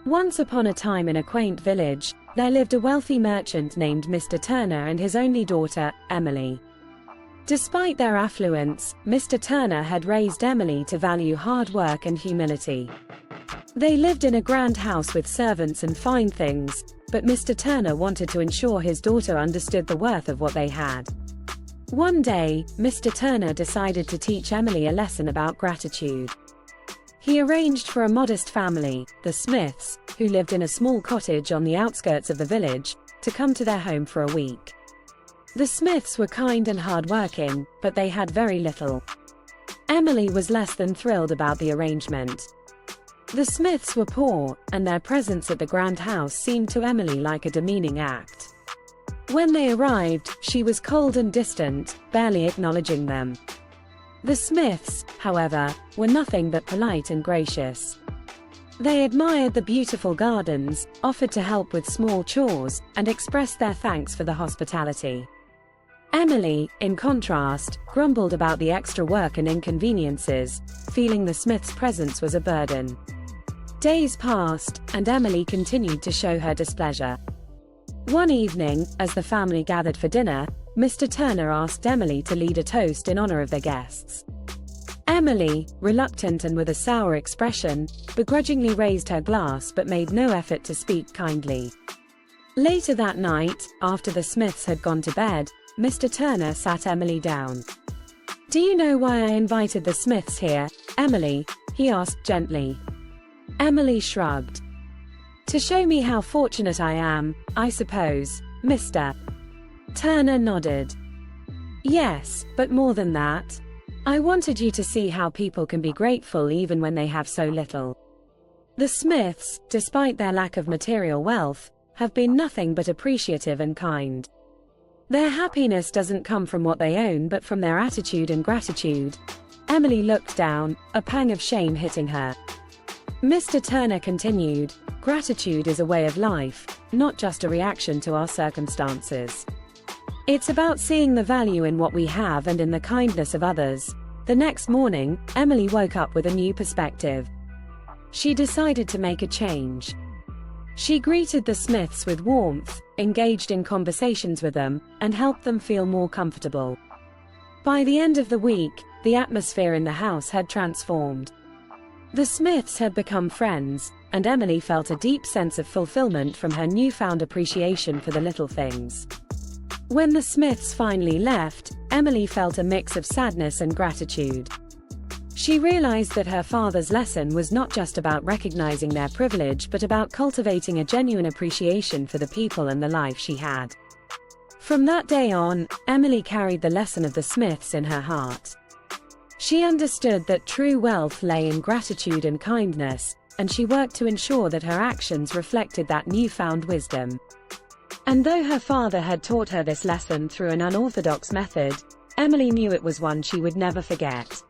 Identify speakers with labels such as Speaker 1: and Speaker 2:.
Speaker 1: Once upon a time in a quaint village, there lived a wealthy merchant named Mr. Turner and his only daughter, Emily. Despite their affluence, Mr. Turner had raised Emily to value hard work and humility. They lived in a grand house with servants and fine things, but Mr. Turner wanted to ensure his daughter understood the worth of what they had. One day, Mr. Turner decided to teach Emily a lesson about gratitude. He arranged for a modest family, the Smiths, who lived in a small cottage on the outskirts of the village, to come to their home for a week. The Smiths were kind and hard-working, but they had very little. Emily was less than thrilled about the arrangement. The Smiths were poor, and their presence at the grand house seemed to Emily like a demeaning act. When they arrived, she was cold and distant, barely acknowledging them. The Smiths, however, were nothing but polite and gracious. They admired the beautiful gardens, offered to help with small chores, and expressed their thanks for the hospitality. Emily, in contrast, grumbled about the extra work and inconveniences, feeling the Smiths' presence was a burden. Days passed, and Emily continued to show her displeasure. One evening, as the family gathered for dinner, Mr. Turner asked Emily to lead a toast in honor of their guests. Emily, reluctant and with a sour expression, begrudgingly raised her glass but made no effort to speak kindly. Later that night, after the Smiths had gone to bed, Mr. Turner sat Emily down. "Do you know why I invited the Smiths here, Emily?" he asked gently. Emily shrugged. "To show me how fortunate I am, I suppose, Mr. Turner nodded. "Yes, but more than that. I wanted you to see how people can be grateful even when they have so little. The Smiths, despite their lack of material wealth, have been nothing but appreciative and kind. Their happiness doesn't come from what they own but from their attitude and gratitude." Emily looked down, a pang of shame hitting her. Mr. Turner continued, "Gratitude is a way of life, not just a reaction to our circumstances. It's about seeing the value in what we have and in the kindness of others." The next morning, Emily woke up with a new perspective. She decided to make a change. She greeted the Smiths with warmth, engaged in conversations with them, and helped them feel more comfortable. By the end of the week, the atmosphere in the house had transformed. The Smiths had become friends, and Emily felt a deep sense of fulfillment from her newfound appreciation for the little things. When the Smiths finally left, Emily felt a mix of sadness and gratitude. She realized that her father's lesson was not just about recognizing their privilege but about cultivating a genuine appreciation for the people and the life she had. From that day on, Emily carried the lesson of the Smiths in her heart. She understood that true wealth lay in gratitude and kindness, and she worked to ensure that her actions reflected that newfound wisdom. And though her father had taught her this lesson through an unorthodox method, Emily knew it was one she would never forget.